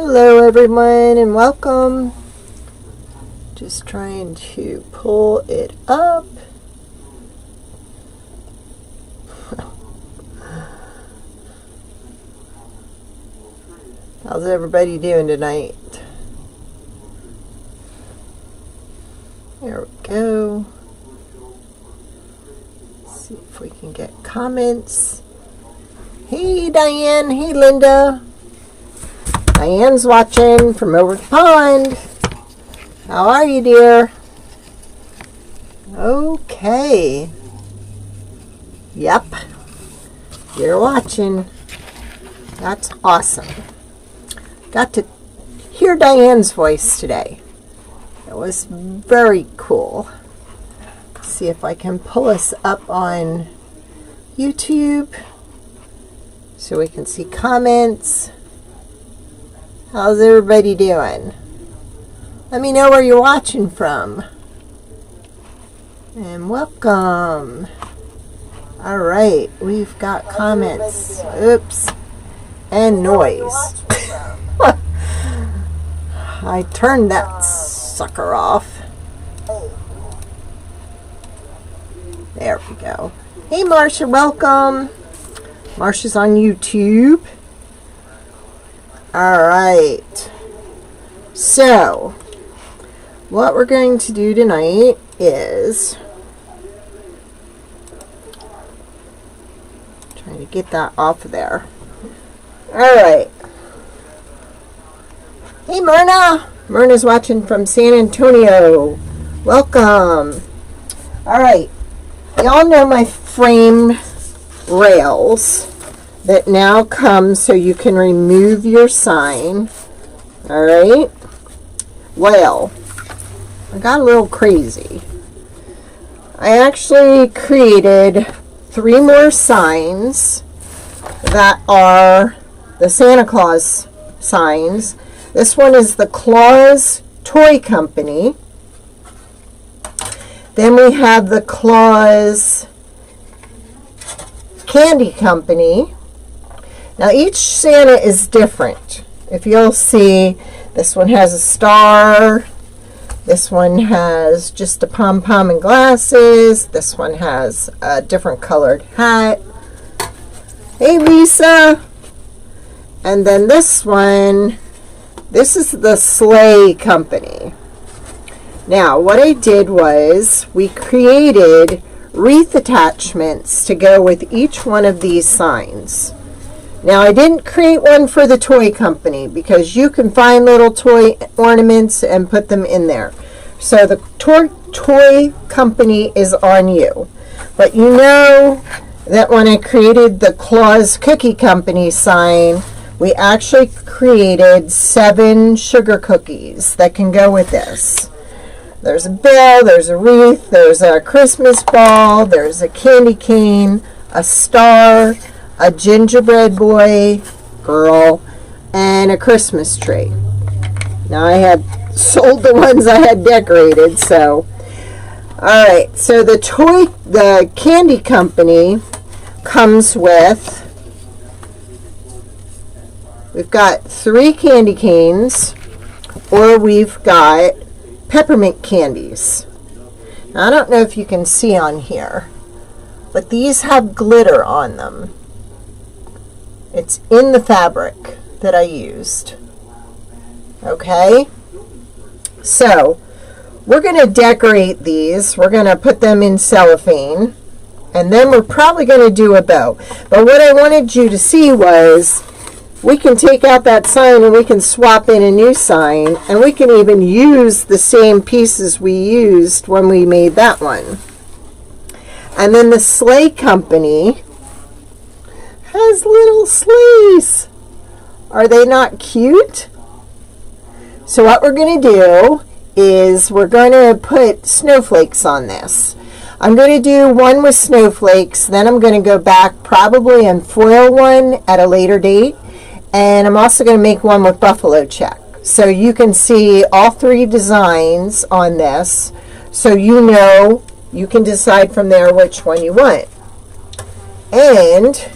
Hello everyone and welcome. Just trying to pull it up. How's everybody doing tonight? There we go. Let's see if we can get comments. Hey Diane, hey Linda. Diane's watching from over the pond. How are you, dear? Okay. Yep. You're watching. That's awesome. Got to hear Diane's voice today. It was very cool. Let's see if I can pull us up on YouTube so we can see comments. How's everybody doing? Let me know where you're watching from. And welcome. All right, we've got comments. Oops. And noise. I turned that sucker off. There we go. Hey Marcia, welcome. Marcia's on YouTube. Alright, so what we're going to do tonight is trying to get that off of there. Alright, hey Myrna. Myrna's watching from San Antonio. Welcome. Alright, y'all know my frame rails that now comes so you can remove your sign. Alright. Well, I got a little crazy. I actually created 3 more signs that are the Santa Claus signs. This one is the Claus Toy Company. Then we have the Claus Candy Company. Now each Santa is different. If you'll see, this one has a star. This one has just a pom-pom and glasses. This one has a different colored hat. Hey Lisa. And then this one, this is the Sleigh Company. Now what I did was we created wreath attachments to go with each one of these signs. Now, I didn't create one for the toy company because you can find little toy ornaments and put them in there. So the toy company is on you. But you know that when I created the Claus Cookie Company sign, we actually created 7 sugar cookies that can go with this. There's a bell, there's a wreath, there's a Christmas ball, there's a candy cane, a star, a gingerbread boy, girl, and a Christmas tree. Now I had sold the ones I had decorated, so alright, so the candy company comes with, we've got 3 candy canes, or we've got peppermint candies. Now, I don't know if you can see on here, but these have glitter on them. It's in the fabric that I used. Okay? So, we're going to decorate these. We're going to put them in cellophane. And then we're probably going to do a bow. But what I wanted you to see was we can take out that sign and we can swap in a new sign. And we can even use the same pieces we used when we made that one. And then the Sleigh Company has little sleighs. Are they not cute? So what we're going to do is we're going to put snowflakes on this. I'm going to do one with snowflakes, then I'm going to go back probably and foil one at a later date, and I'm also going to make one with buffalo check. So you can see all 3 designs on this, so you know you can decide from there which one you want. And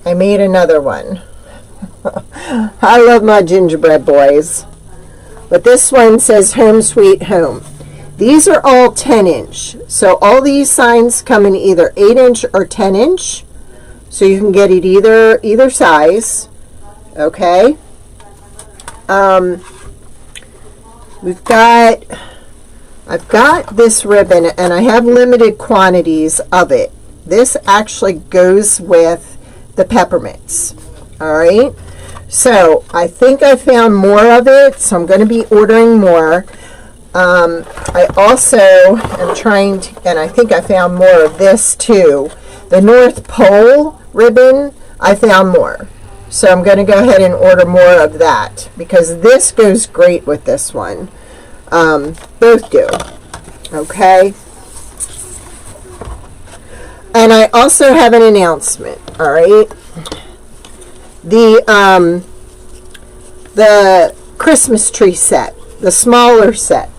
I made another one. I love my gingerbread boys. But this one says Home Sweet Home. These are all 10-inch. So all these signs come in either 8-inch or 10-inch. So you can get it either size. Okay. I've got this ribbon, and I have limited quantities of it. This actually goes with the peppermints. All right. So I think I found more of it, so I'm going to be ordering more. I also am trying to, and I think I found more of this too. The North Pole ribbon, I found more. So I'm going to go ahead and order more of that because this goes great with this one. Both do. Okay. And I also have an announcement. All right. The Christmas tree set, the smaller set.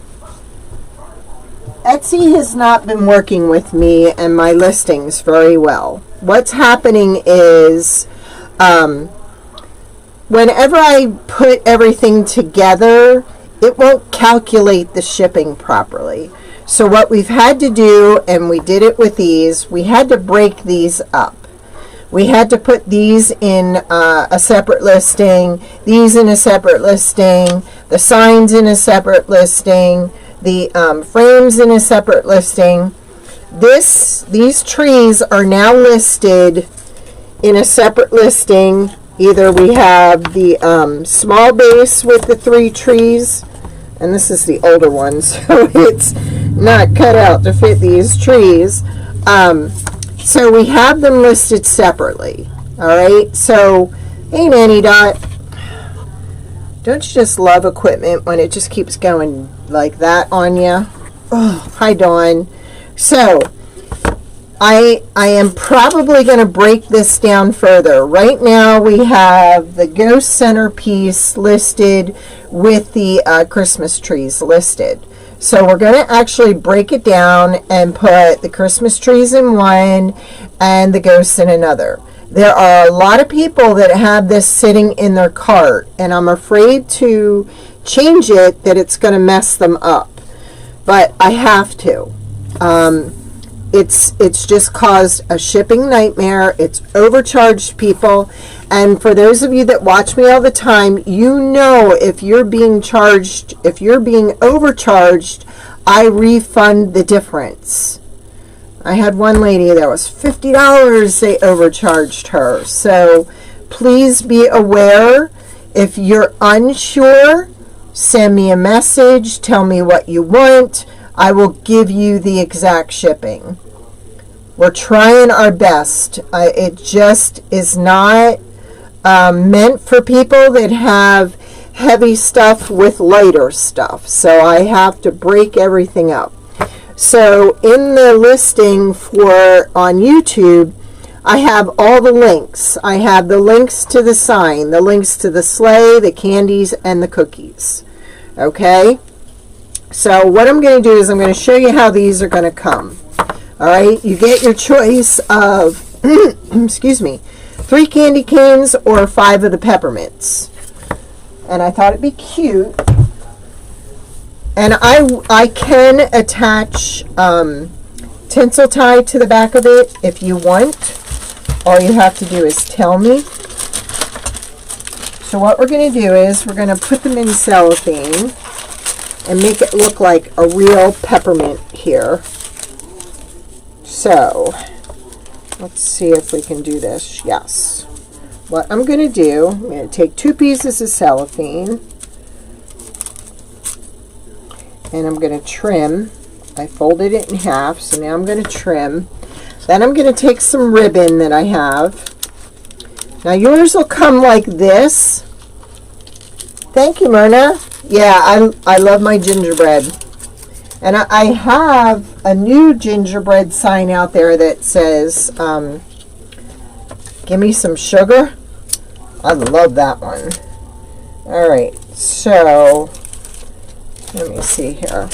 Etsy has not been working with me and my listings very well. What's happening is whenever I put everything together, it won't calculate the shipping properly. So what we've had to do, and we did it with these, we had to break these up. We had to put these in a separate listing, these in a separate listing, the signs in a separate listing, the frames in a separate listing. These trees are now listed in a separate listing. Either we have the small base with the 3 trees, and this is the older one, so it's not cut out to fit these trees. So we have them listed separately. All right. So, hey, Nanny Dot, don't you just love equipment when it just keeps going like that on you? Oh, hi, Dawn. So, I am probably going to break this down further. Right now, we have the ghost centerpiece listed with the Christmas trees listed. So we're going to actually break it down and put the Christmas trees in one and the ghosts in another. There are a lot of people that have this sitting in their cart, and I'm afraid to change it that it's going to mess them up. But I have to. It's just caused a shipping nightmare. It's overcharged people. And for those of you that watch me all the time, you know if you're being charged, if you're being overcharged, I refund the difference. I had one lady that was $50 they overcharged her. So please be aware. If you're unsure, send me a message. Tell me what you want. I will give you the exact shipping. We're trying our best. It just is not meant for people that have heavy stuff with lighter stuff. So I have to break everything up. So in the listing for on YouTube, I have all the links. I have the links to the sign, the links to the sleigh, the candies, and the cookies. Okay? So what I'm going to do is I'm going to show you how these are going to come. All right? You get your choice of, excuse me, 3 candy canes or 5 of the peppermints. And I thought it'd be cute. And I can attach tinsel tie to the back of it if you want. All you have to do is tell me. So what we're going to do is we're going to put them in cellophane and make it look like a real peppermint here. So let's see if we can do this. Yes. What I'm going to do, I'm going to take 2 pieces of cellophane and I'm going to trim. I folded it in half, so now I'm going to trim. Then I'm going to take some ribbon that I have. Now yours will come like this. Thank you, Myrna. Yeah, I love my gingerbread. And I have a new gingerbread sign out there that says, give me some sugar. I love that one. All right, so let me see here.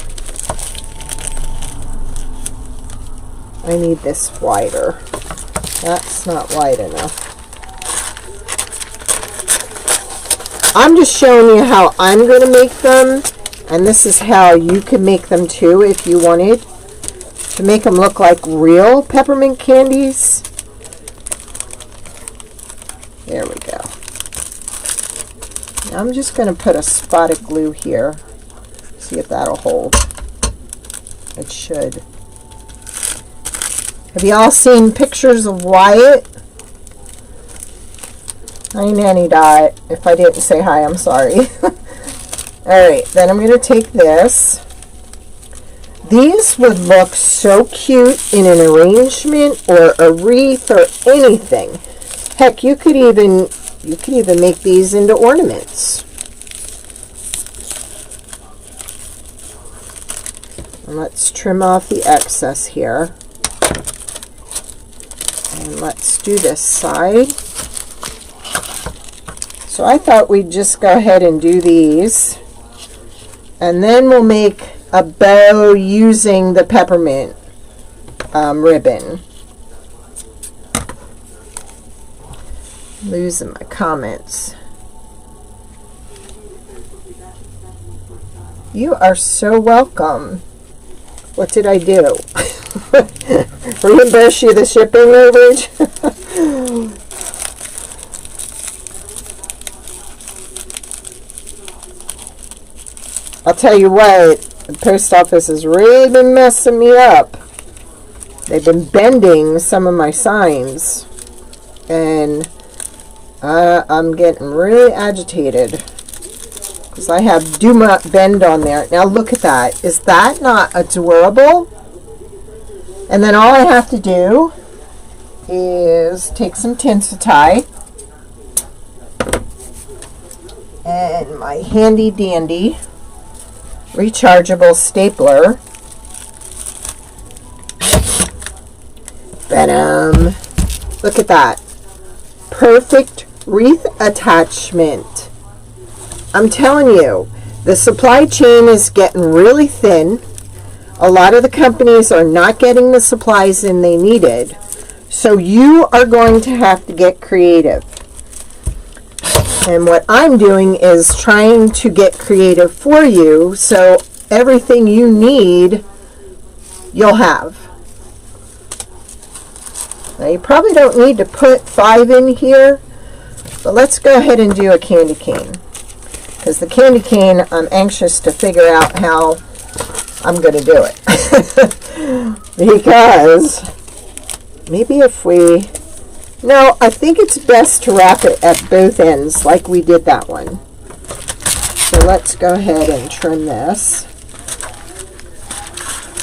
I need this wider. That's not wide enough. I'm just showing you how I'm going to make them, and this is how you can make them too if you wanted to make them look like real peppermint candies. There we go. Now I'm just going to put a spot of glue here. See if that'll hold. It should. Have you all seen pictures of Wyatt? Hi, Nanny Dot. If I didn't say hi, I'm sorry. Alright, then I'm going to take this. These would look so cute in an arrangement or a wreath or anything. Heck, you could even make these into ornaments. And let's trim off the excess here. And let's do this side. So I thought we'd just go ahead and do these. And then we'll make a bow using the peppermint ribbon. Losing my comments. You are so welcome. What did I do? Reimburse you the shipping overage? I'll tell you what, the post office has really been messing me up. They've been bending some of my signs, and I'm getting really agitated because I have do not bend on there. Now look at that. Is that not adorable? And then all I have to do is take some tinsel tie and my handy dandy rechargeable stapler. Venom. Look at that. Perfect wreath attachment. I'm telling you, the supply chain is getting really thin. A lot of the companies are not getting the supplies in they needed. So you are going to have to get creative. And what I'm doing is trying to get creative for you, so everything you need, you'll have. Now you probably don't need to put 5 in here, but let's go ahead and do a candy cane. Because the candy cane, I'm anxious to figure out how I'm going to do it. Because maybe if we... No, I think it's best to wrap it at both ends like we did that one. So let's go ahead and trim this.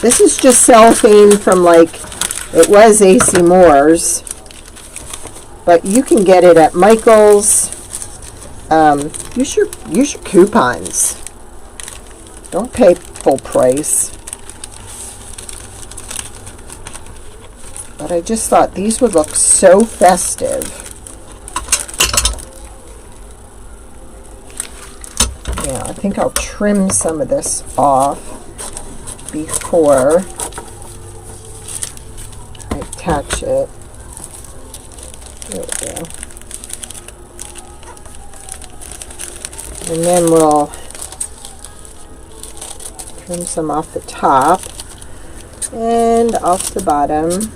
This is just cellophane from, like, it was AC Moore's, but you can get it at Michael's. Use your coupons. Don't pay full price. But I just thought these would look so festive. Yeah, I think I'll trim some of this off before I attach it. There we go. And then we'll trim some off the top and off the bottom.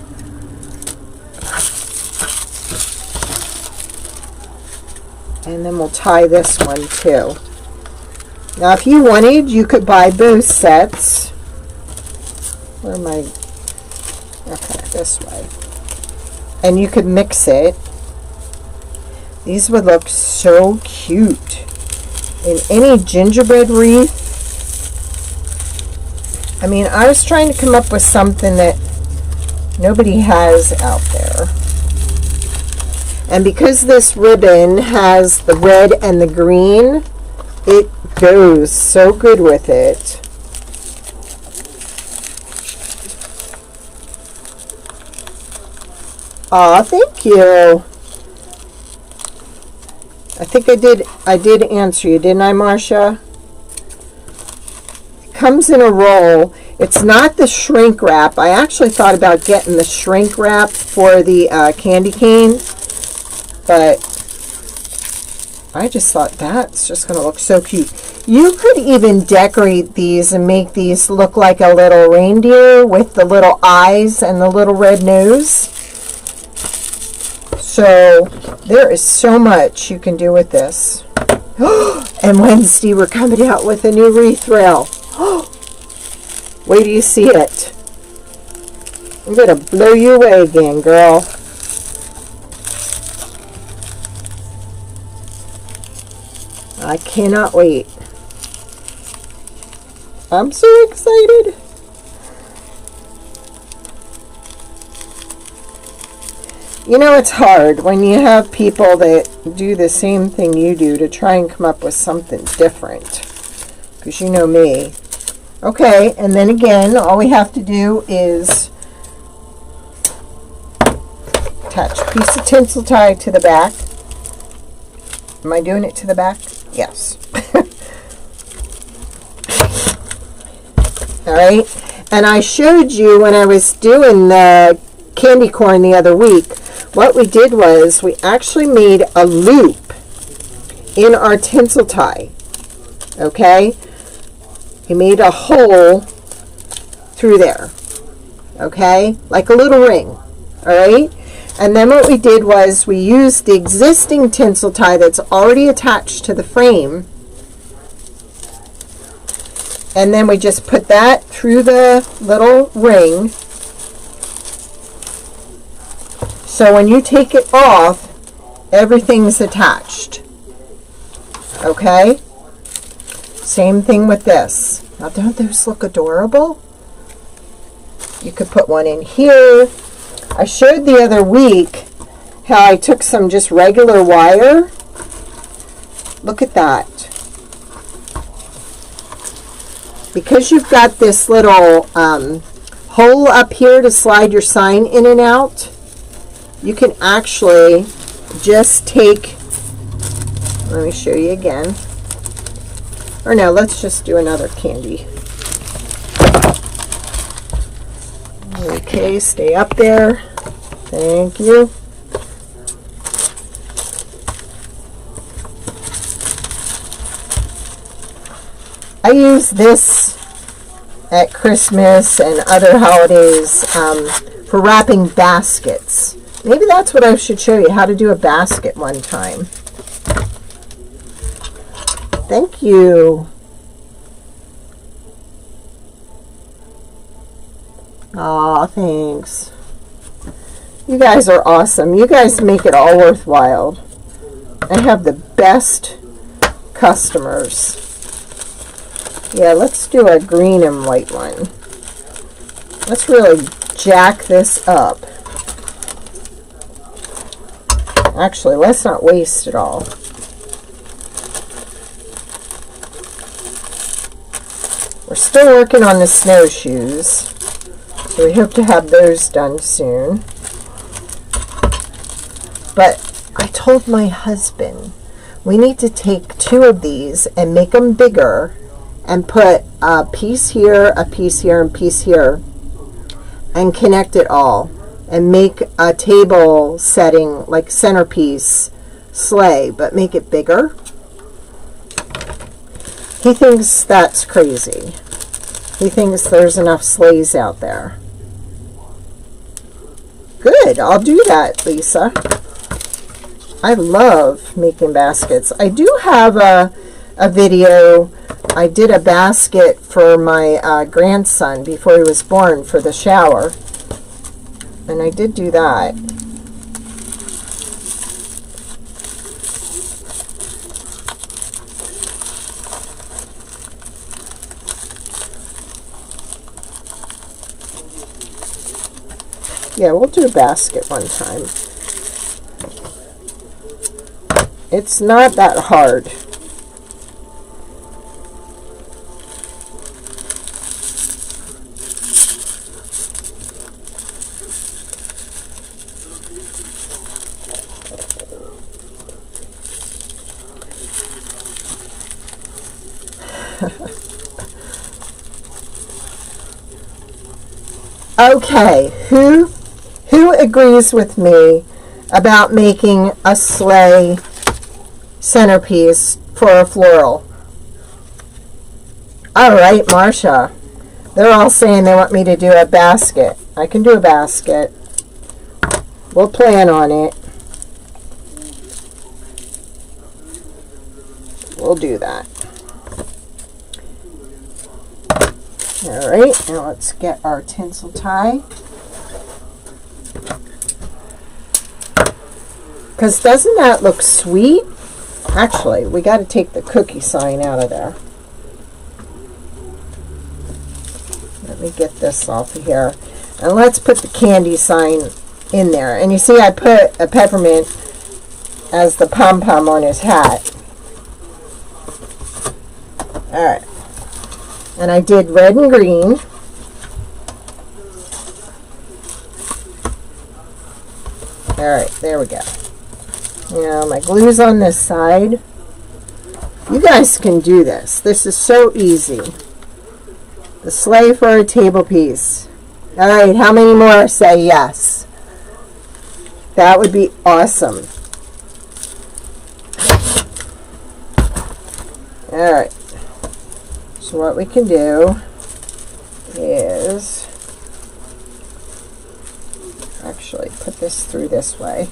And then we'll tie this one too. Now if you wanted, you could buy both sets. Where am I? Okay, this way. And you could mix it. These would look so cute in any gingerbread wreath. I mean, I was trying to come up with something that nobody has out there. And because this ribbon has the red and the green, it goes so good with it. Aw, thank you. I think I did answer you, didn't I, Marcia? It comes in a roll. It's not the shrink wrap. I actually thought about getting the shrink wrap for the candy cane, but I just thought that's just going to look so cute. You could even decorate these and make these look like a little reindeer with the little eyes and the little red nose. So there is so much you can do with this. And Wednesday we're coming out with a new wreath rail. Wait till you see it. I'm going to blow you away again, girl. I cannot wait. I'm so excited. You know, it's hard when you have people that do the same thing you do to try and come up with something different. Because you know me. Okay, and then again, all we have to do is attach a piece of tinsel tie to the back. Am I doing it to the back? Yes. All right, and I showed you when I was doing the candy corn the other week, what we did was we actually made a loop in our tinsel tie. Okay, we made a hole through there. Okay, like a little ring. All right, and then what we did was we used the existing tinsel tie that's already attached to the frame, and then we just put that through the little ring. So when you take it off, everything's attached. Okay? Same thing with this. Now, don't those look adorable? You could put one in here. I showed the other week how I took some just regular wire. Look at that. Because you've got this little hole up here to slide your sign in and out, you can actually just take, let me show you again. Or no, let's just do another candy. Okay, stay up there. Thank you. I use this at Christmas and other holidays for wrapping baskets. Maybe that's what I should show you, how to do a basket one time. Thank you. Aw, thanks. You guys are awesome. You guys make it all worthwhile. I have the best customers. Yeah, let's do a green and white one. Let's really jack this up. Actually, let's not waste it all. We're still working on the snowshoes, so we hope to have those done soon. But I told my husband we need to take 2 of these and make them bigger and put a piece here, a piece here, and a piece here, and connect it all and make a table setting, like centerpiece sleigh, but make it bigger. He thinks that's crazy. He thinks there's enough sleighs out there. Good, I'll do that, Lisa. I love making baskets. I do have a video. I did a basket for my grandson before he was born for the shower. And I did do that. Yeah, we'll do a basket one time. It's not that hard. Okay, who agrees with me about making a sleigh centerpiece for a floral. All right, Marcia. They're all saying they want me to do a basket. I can do a basket. We'll plan on it. We'll do that. All right, now let's get our tinsel tie. Because doesn't that look sweet? Actually, we got to take the cookie sign out of there. Let me get this off of here. And let's put the candy sign in there. And you see I put a peppermint as the pom-pom on his hat. Alright. And I did red and green. Alright, there we go. Now my glue's on this side. You guys can do this. This is so easy. The sleigh for a table piece. Alright, how many more say yes? That would be awesome. Alright. So what we can do is actually put this through this way.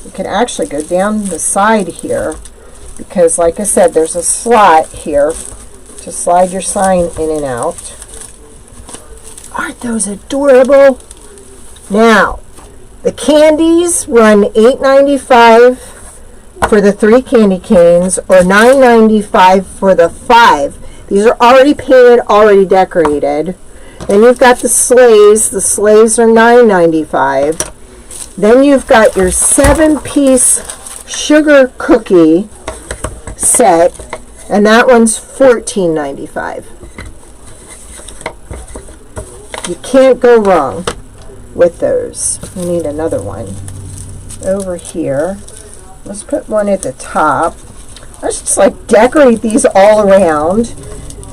You can actually go down the side here because, like I said, there's a slot here to slide your sign in and out. Aren't those adorable? Now, the candies run $8.95 for the 3 candy canes or $9.95 for the 5. These are already painted, already decorated. Then you've got the sleighs. The sleighs are $9.95. Then you've got your 7-piece sugar cookie set, and that one's $14.95. You can't go wrong with those. We need another one over here. Let's put one at the top. Let's just like decorate these all around,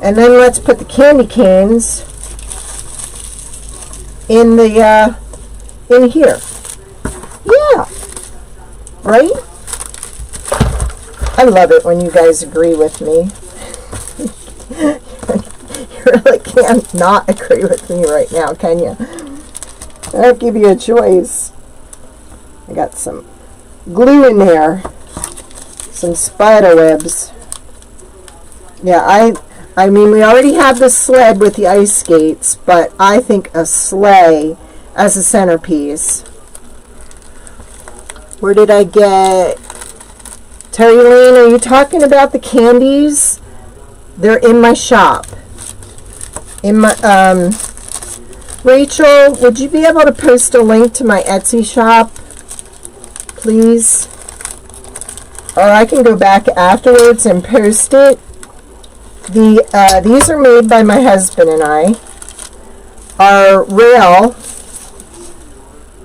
and then let's put the candy canes in the in here. Yeah, right? I love it when you guys agree with me. You really can't not agree with me right now, can you? I'll give you a choice. I got some glue in there, some spider webs. Yeah, I mean, we already have the sled with the ice skates, but I think a sleigh as a centerpiece. Where did I get? Terry Lane, are you talking about the candies? They're in my shop. In my Rachel, would you be able to post a link to my Etsy shop, please? Or I can go back afterwards and post it. These are made by my husband and I. Our rail,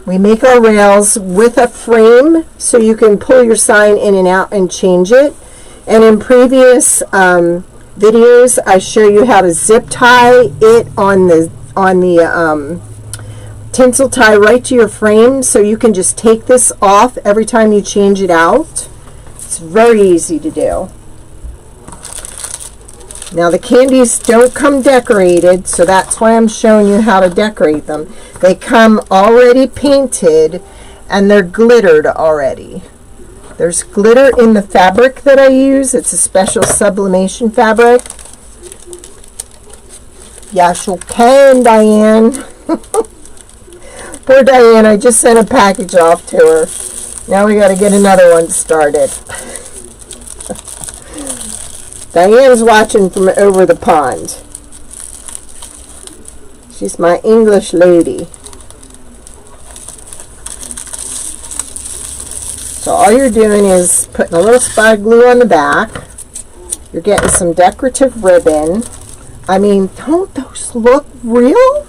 we make our rails with a frame so you can pull your sign in and out and change it. And in previous videos, I show you how to zip tie it on the tinsel tie right to your frame, so you can just take this off every time you change it out. It's very easy to do. Now the candies don't come decorated, so that's why I'm showing you how to decorate them. They come already painted and they're glittered already. There's glitter in the fabric that I use. It's a special sublimation fabric. Yeah, sure can, Diane. Poor Diane, I just sent a package off to her. Now we got to get another one started. Diane's watching from over the pond. She's my English lady. So all you're doing is putting a little spot of glue on the back. You're getting some decorative ribbon. I mean, don't those look real?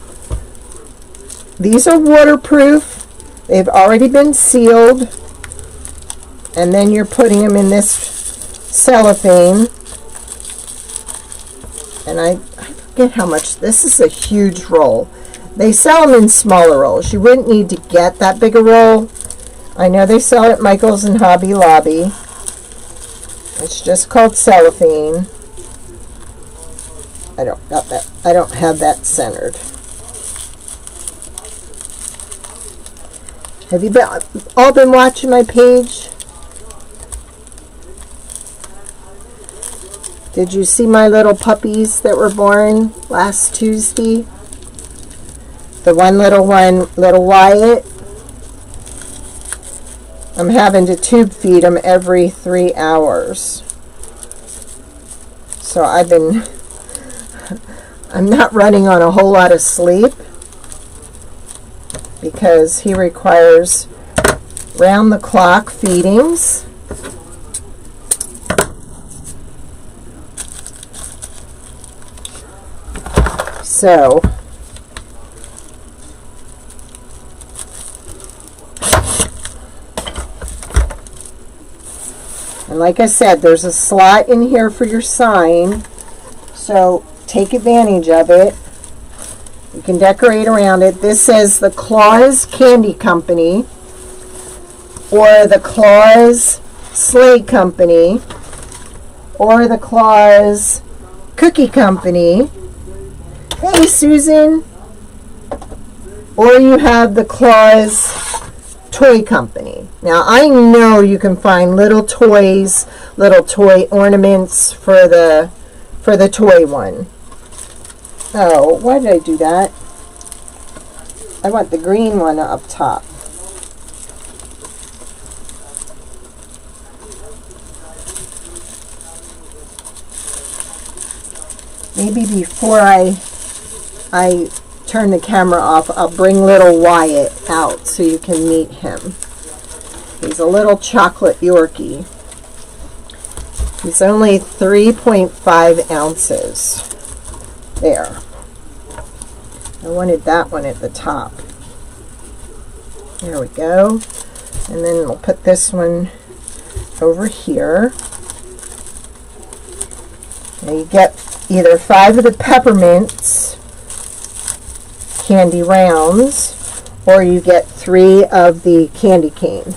These are waterproof. They've already been sealed. And then you're putting them in this cellophane. And I forget how much. This is a huge roll. They sell them in smaller rolls. You wouldn't need to get that big a roll. I know they sell it at Michael's and Hobby Lobby. It's just called cellophane. I don't have that centered. Have you all been watching my page? Did you see my little puppies that were born last Tuesday? The one, little Wyatt. I'm having to tube feed him every 3 hours. So I'm not running on a whole lot of sleep because he requires round-the-clock feedings. So and like I said, there's a slot in here for your sign, so take advantage of it. You can decorate around it. This says the Claus Candy Company or the Claus Sleigh Company or the Claus Cookie Company. Hey, Susan. Or you have the Claus Toy Company. Now, I know you can find little toys, little toy ornaments for the toy one. Oh, why did I do that? I want the green one up top. Maybe before I turn the camera off, I'll bring little Wyatt out so you can meet him. He's a little chocolate Yorkie. He's only 3.5 ounces. There. I wanted that one at the top. There we go. And then we'll put this one over here. Now you get either 5 of the peppermints candy rounds, or you get 3 of the candy cane.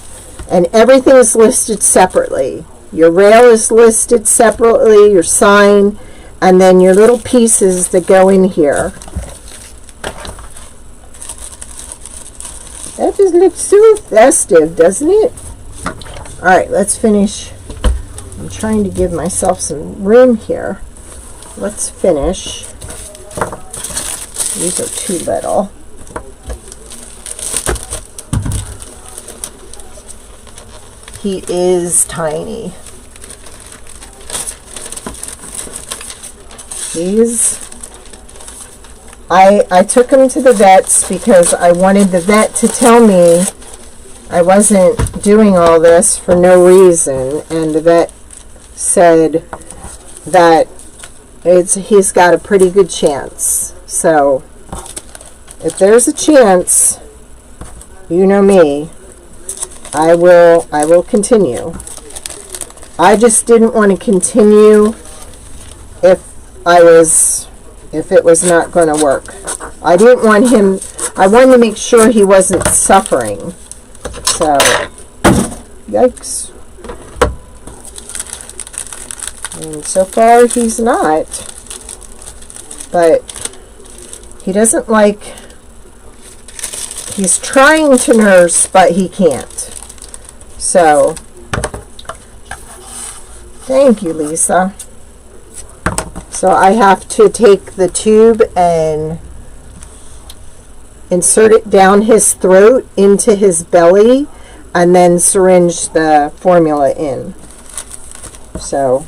And everything is listed separately. Your rail is listed separately, your sign, and then your little pieces that go in here. That just looks so festive, doesn't it? Alright, let's finish. I'm trying to give myself some room here. Let's finish. These are too little. He is tiny. I took him to the vet's because I wanted the vet to tell me I wasn't doing all this for no reason, and the vet said that he's got a pretty good chance. So if there's a chance, you know me, I will continue. I just didn't want to continue if it was not going to work. I didn't want him, I wanted to make sure he wasn't suffering. So, yikes. And so far he's not. But he doesn't like, he's trying to nurse, but he can't. So, thank you, Lisa. So I have to take the tube and insert it down his throat into his belly and then syringe the formula in. So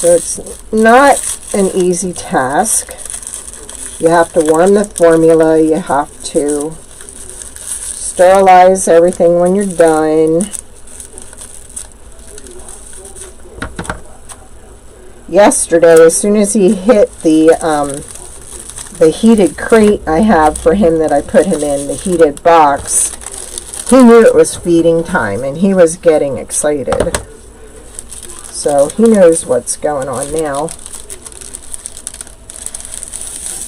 it's not an easy task. You have to warm the formula. You have to sterilize everything when you're done. Yesterday, as soon as he hit the heated crate I have for him that I put him in, the heated box, he knew it was feeding time and he was getting excited. So he knows what's going on now.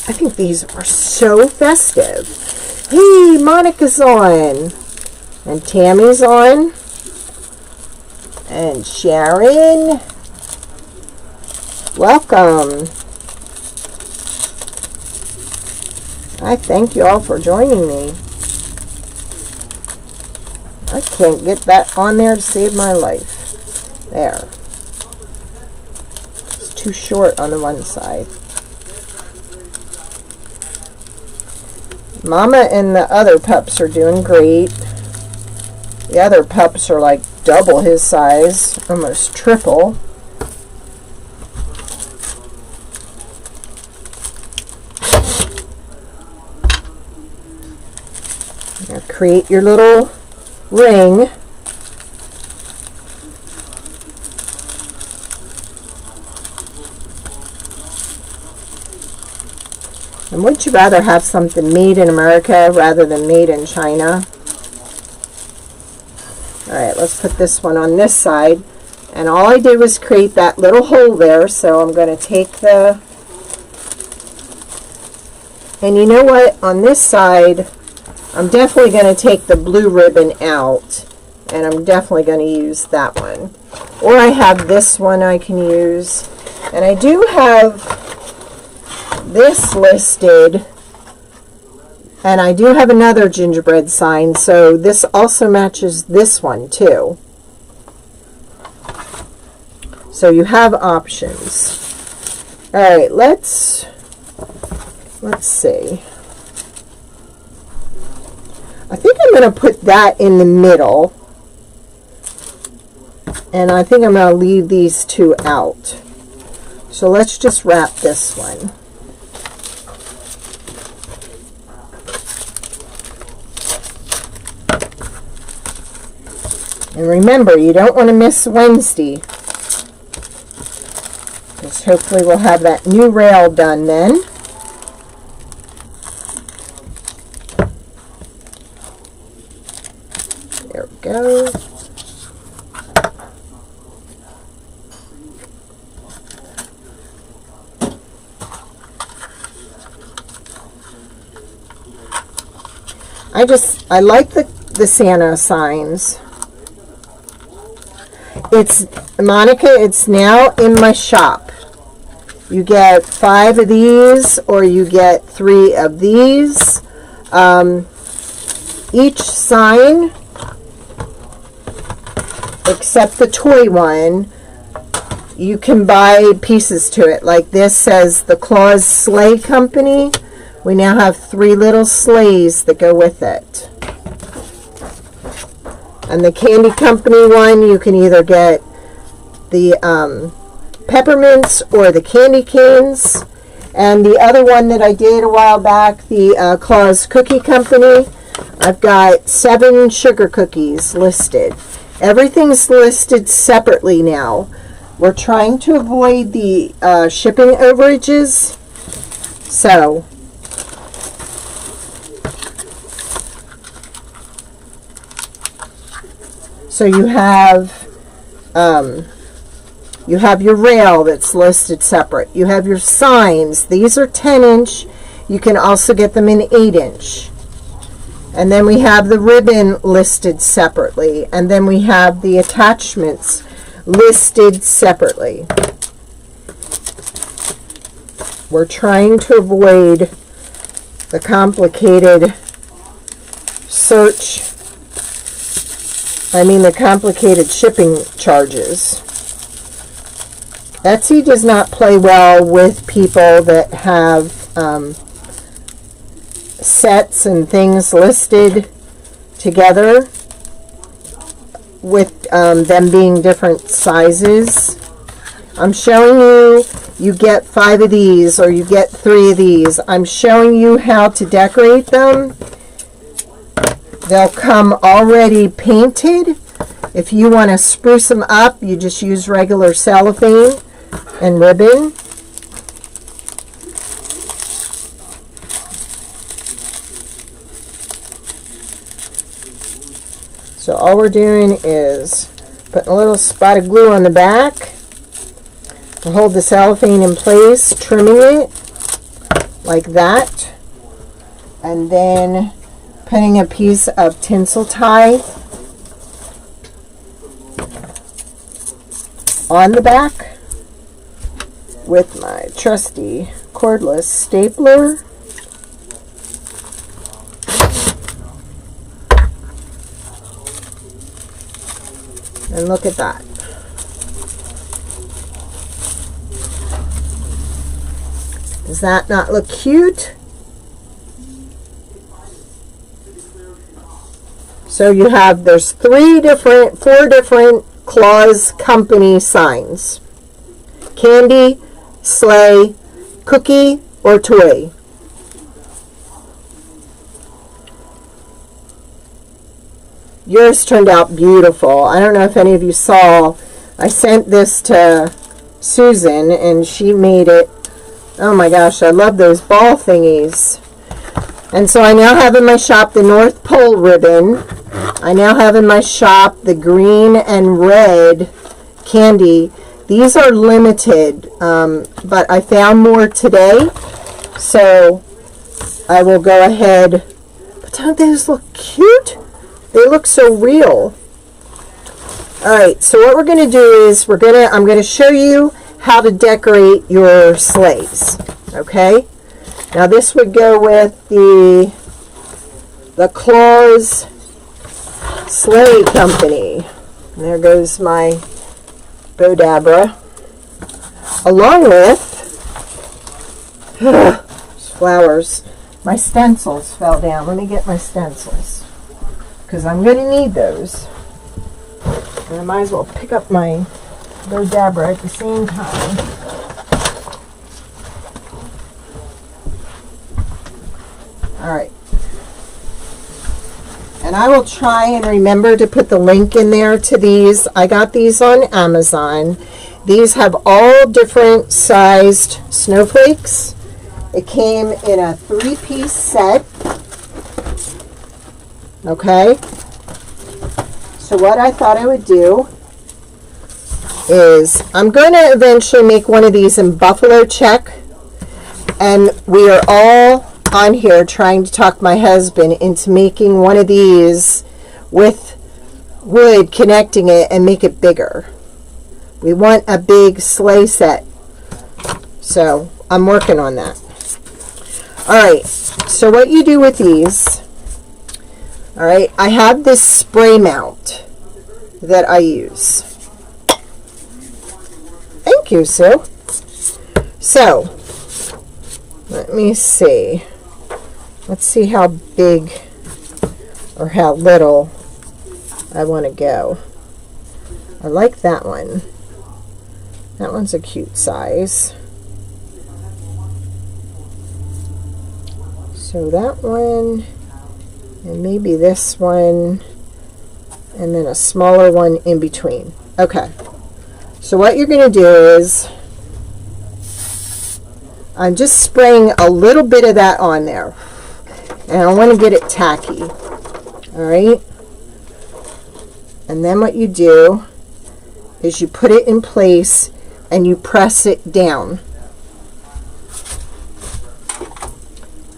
I think these are so festive. Hey, Monica's on. And Tammy's on. And Sharon. Welcome. I thank you all for joining me. I can't get that on there to save my life. There. It's too short on the one side. Mama and the other pups are doing great. The other pups are like double his size, almost triple. Now create your little ring. And would you rather have something made in America rather than made in China? Alright, let's put this one on this side. And all I did was create that little hole there. So I'm going to take the... And you know what? On this side, I'm definitely going to take the blue ribbon out. And I'm definitely going to use that one. Or I have this one I can use. And I do have this listed, and I do have another gingerbread sign, so this also matches this one too. So you have options. Alright, let's see. I think I'm going to put that in the middle, and I think I'm going to leave these two out. So let's just wrap this one. And remember, you don't want to miss Wednesday, because hopefully we'll have that new rail done then. There we go. I like the Santa signs. It's, Monica, it's now in my shop. You get 5 of these, or you get 3 of these. Each sign, except the toy one, you can buy pieces to it. Like this says the Claus Sleigh Company. We now have 3 little sleighs that go with it. And the Candy Company one, you can either get the peppermints or the candy canes. And the other one that I did a while back, the Claus Cookie Company, I've got 7 sugar cookies listed. Everything's listed separately now. We're trying to avoid the shipping overages. So you have your rail that's listed separate. You have your signs. These are 10-inch. You can also get them in 8-inch. And then we have the ribbon listed separately. And then we have the attachments listed separately. We're trying to avoid the complicated the complicated shipping charges. Etsy does not play well with people that have sets and things listed together with them being different sizes. I'm showing you, you get 5 of these or you get 3 of these. I'm showing you how to decorate them. They'll come already painted. If you want to spruce them up, you just use regular cellophane and ribbon. So all we're doing is putting a little spot of glue on the back to hold the cellophane in place, trimming it like that. And then Putting a piece of tinsel tie on the back with my trusty cordless stapler. And look at that. Does that not look cute? So you have, there's four different Claus company signs. Candy, sleigh, cookie, or toy. Yours turned out beautiful. I don't know if any of you saw, I sent this to Susan and she made it. Oh my gosh, I love those ball thingies. And so I now have in my shop the North Pole ribbon. I now have in my shop the green and red candy. These are limited, but I found more today. So I will go ahead. But don't those look cute? They look so real. Alright, so what we're going to do is I'm going to show you how to decorate your sleighs. Okay? Now this would go with the Claus Sleigh Company. And there goes my Bodabra. Along with flowers. My stencils fell down. Let me get my stencils, because I'm going to need those. And I might as well pick up my Bodabra at the same time. Alright. And I will try and remember to put the link in there to these. I got these on Amazon. These have all different sized snowflakes. It came in a 3-piece set. Okay. So what I thought I would do is I'm going to eventually make one of these in buffalo check. And we are all on here trying to talk my husband into making one of these with wood, connecting it and make it bigger. We want a big sleigh set. So I'm working on that. Alright, so what you do with these, alright, I have this spray mount that I use. Thank you, Sue. So, let me see. Let's see how big or how little I want to go. I like that one. That one's a cute size. So that one, and maybe this one, and then a smaller one in between. Okay. So what you're going to do is, I'm just spraying a little bit of that on there. And I want to get it tacky. Alright? And then what you do is you put it in place and you press it down.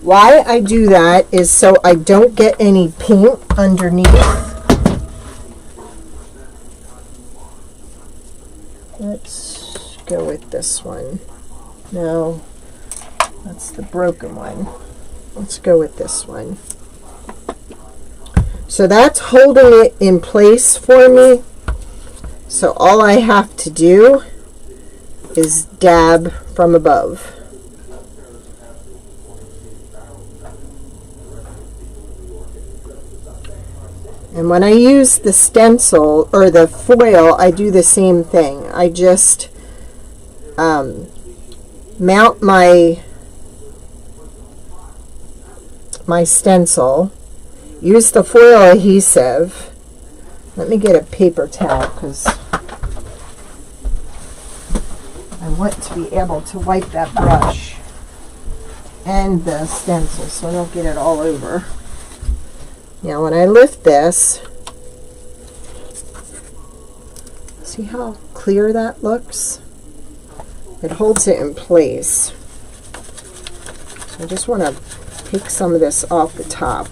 Why I do that is so I don't get any paint underneath. Let's go with this one. No, that's the broken one. Let's go with this one. So that's holding it in place for me. So all I have to do is dab from above. And when I use the stencil or the foil, I do the same thing. I just mount my stencil, use the foil adhesive. Let me get a paper towel because I want to be able to wipe that brush and the stencil so I don't get it all over. Now when I lift this, see how clear that looks? It holds it in place. So I just want to take some of this off the top.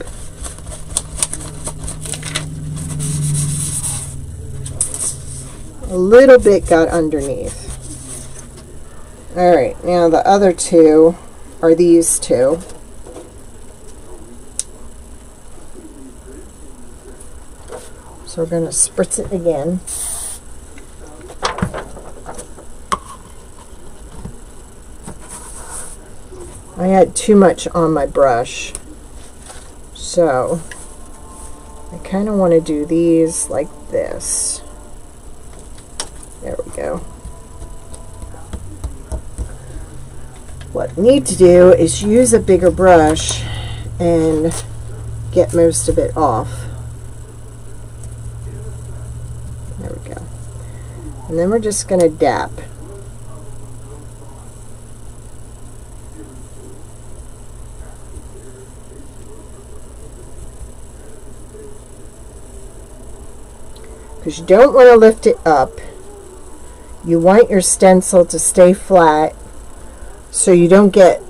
A little bit got underneath. All right, now the other two are these two. So we're going to spritz it again. I had too much on my brush, so I kind of want to do these like this. There we go. What I need to do is use a bigger brush and get most of it off. There we go. And then we're just going to dab. Because you don't want to lift it up. You want your stencil to stay flat so you don't get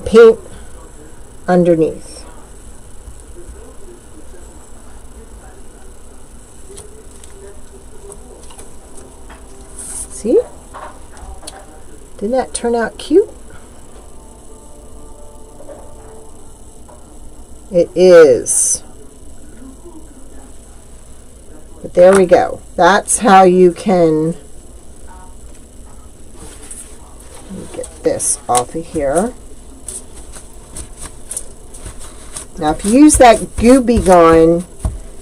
paint underneath. See? Didn't that turn out cute? It is. But there we go. That's how you can get this off of here. Now if you use that Goo Be Gone,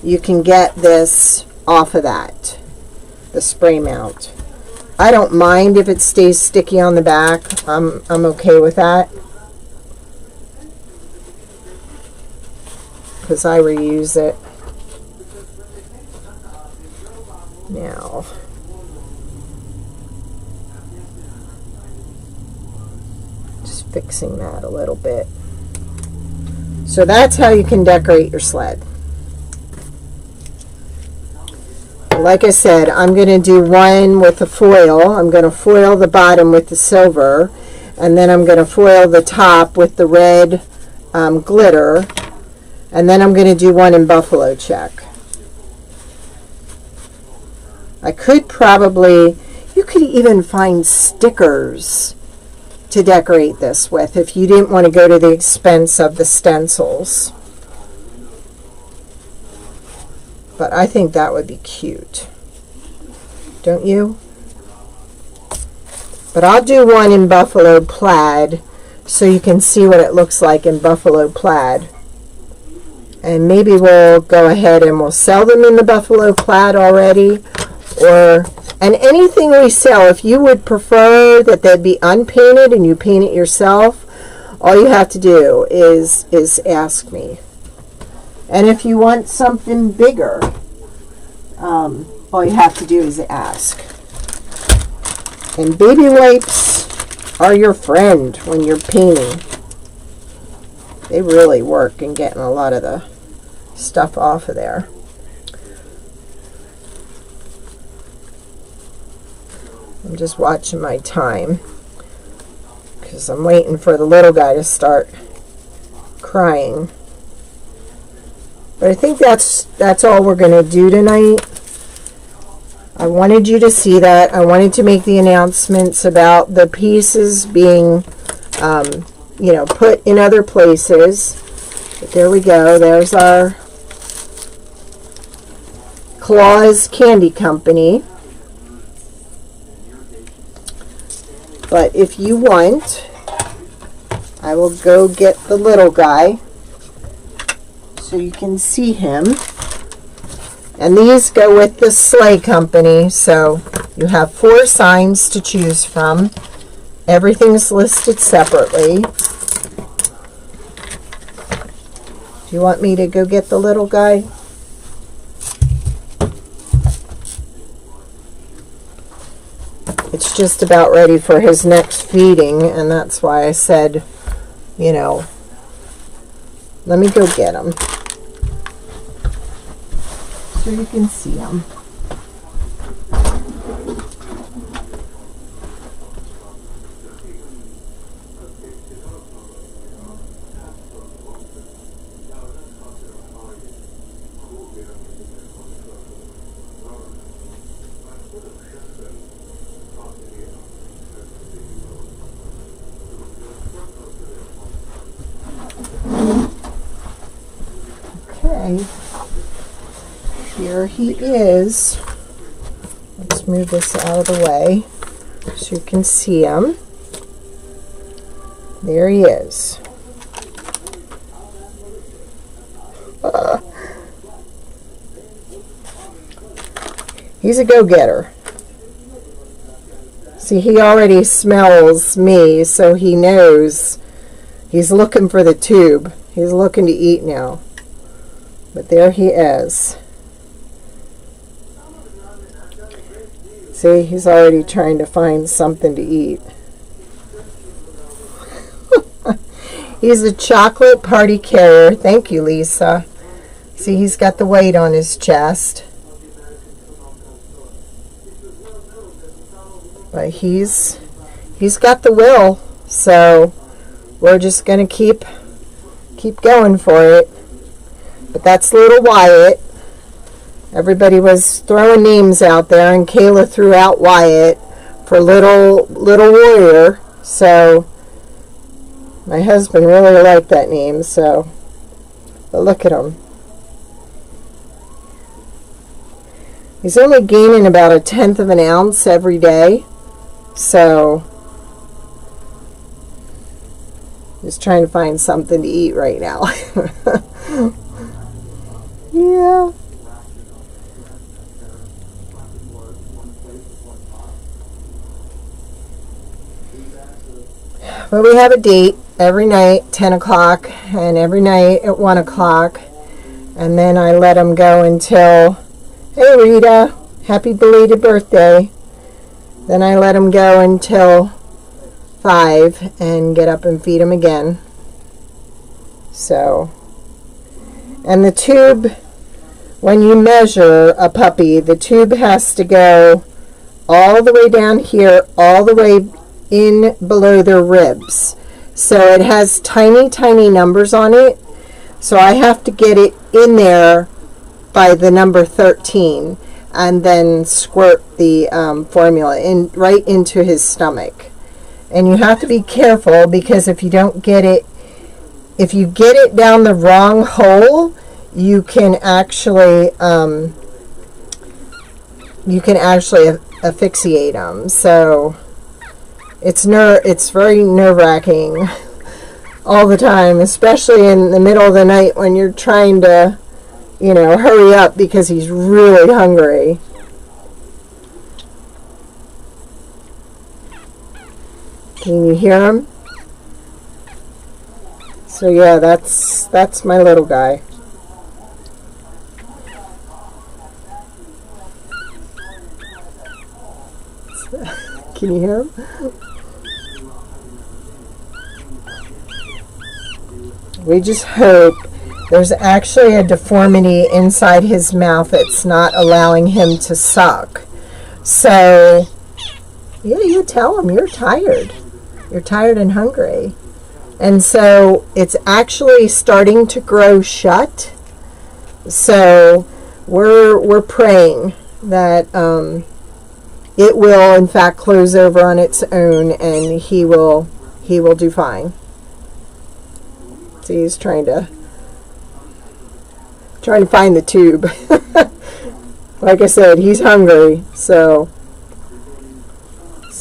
you can get this off of that, the spray mount. I don't mind if it stays sticky on the back. I'm okay with that, because I reuse it. Now, just fixing that a little bit. So that's how you can decorate your sled. Like I said, I'm going to do one with the foil. I'm going to foil the bottom with the silver, and then I'm going to foil the top with the red glitter, and then I'm going to do one in buffalo check. I could probably, you could even find stickers to decorate this with if you didn't want to go to the expense of the stencils. But I think that would be cute. Don't you? But I'll do one in buffalo plaid so you can see what it looks like in buffalo plaid. And maybe we'll go ahead and we'll sell them in the buffalo plaid already. And anything we sell, if you would prefer that they'd be unpainted and you paint it yourself, all you have to do is ask me. And if you want something bigger, all you have to do is ask. And baby wipes are your friend when you're painting. They really work in getting a lot of the stuff off of there. I'm just watching my time because I'm waiting for the little guy to start crying. But I think that's all we're going to do tonight. I wanted you to see that. I wanted to make the announcements about the pieces being, you know, put in other places. But there we go. There's our Claus Candy Company. But if you want, I will go get the little guy so you can see him. And these go with the Sleigh Company, so you have 4 signs to choose from. Everything's listed separately. Do you want me to go get the little guy? It's just about ready for his next feeding, and that's why I said, you know, let me go get him so you can see him. Okay. Here he is. Let's move this out of the way so you can see him. There he is. He's a go-getter. See, he already smells me, so he knows he's looking for the tube. He's looking to eat now. But there he is. See, he's already trying to find something to eat. He's a chocolate party carrier. Thank you, Lisa. See, he's got the weight on his chest. But he's got the will, so we're just going to keep going for it. But that's little Wyatt. Everybody was throwing names out there, and Kayla threw out Wyatt for little warrior. So my husband really liked that name. So, but look at him. He's only gaining about 1/10 of an ounce every day. So he's trying to find something to eat right now. Yeah. But we have a date every night, 10 o'clock, and every night at 1 o'clock. And then I let him go until, hey Rita, happy belated birthday. Then I let him go until 5 and get up and feed him again. So, and the tube, when you measure a puppy, the tube has to go all the way down here, all the way in below their ribs. So it has tiny, tiny numbers on it. So I have to get it in there by the number 13. And then squirt the formula right into his stomach. And you have to be careful, because if you don't get it, if you get it down the wrong hole, you can actually asphyxiate them. So it's very nerve-wracking all the time, especially in the middle of the night when you're trying to, hurry up because he's really hungry. Can you hear him? So yeah, that's my little guy. Can you hear him? We just hope there's actually a deformity inside his mouth that's not allowing him to suck. So, yeah, you tell him you're tired. You're tired and hungry. And so it's actually starting to grow shut. So we're praying that it will in fact close over on its own, and he will do fine. See, he's trying to find the tube. Like I said, he's hungry. So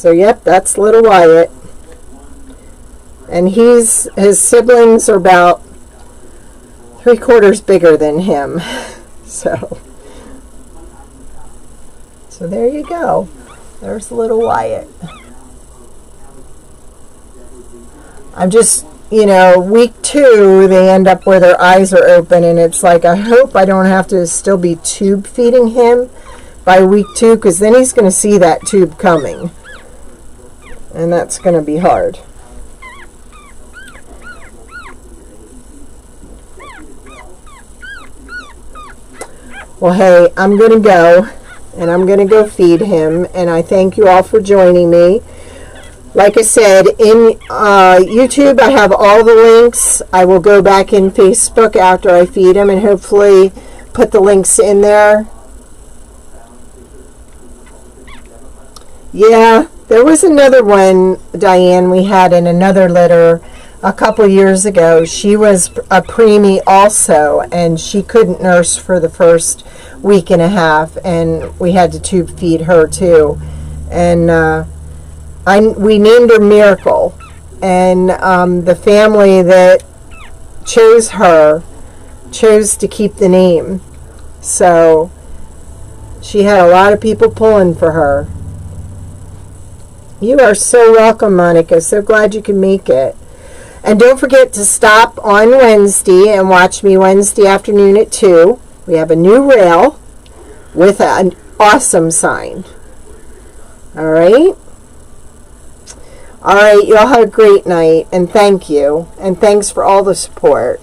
yep, that's little Wyatt. And his siblings are about 3/4 bigger than him. So there you go. There's little Wyatt. I'm just, week 2, they end up where their eyes are open, and it's like, I hope I don't have to still be tube feeding him by week 2, because then he's going to see that tube coming. And that's going to be hard. Well, hey, I'm going to go, and I'm going to go feed him, and I thank you all for joining me. Like I said, in YouTube, I have all the links. I will go back in Facebook after I feed him and hopefully put the links in there. Yeah, there was another one, Diane, we had in another litter a couple years ago. She was a preemie also, and she couldn't nurse for the first week and a half, and we had to tube feed her too. And we named her Miracle, and the family that chose her chose to keep the name. So she had a lot of people pulling for her. You are so welcome, Monica. So glad you could make it. And don't forget to stop on Wednesday and watch me Wednesday afternoon at 2. We have a new rail with an awesome sign. All right? All right, you all have a great night, and thank you. And thanks for all the support.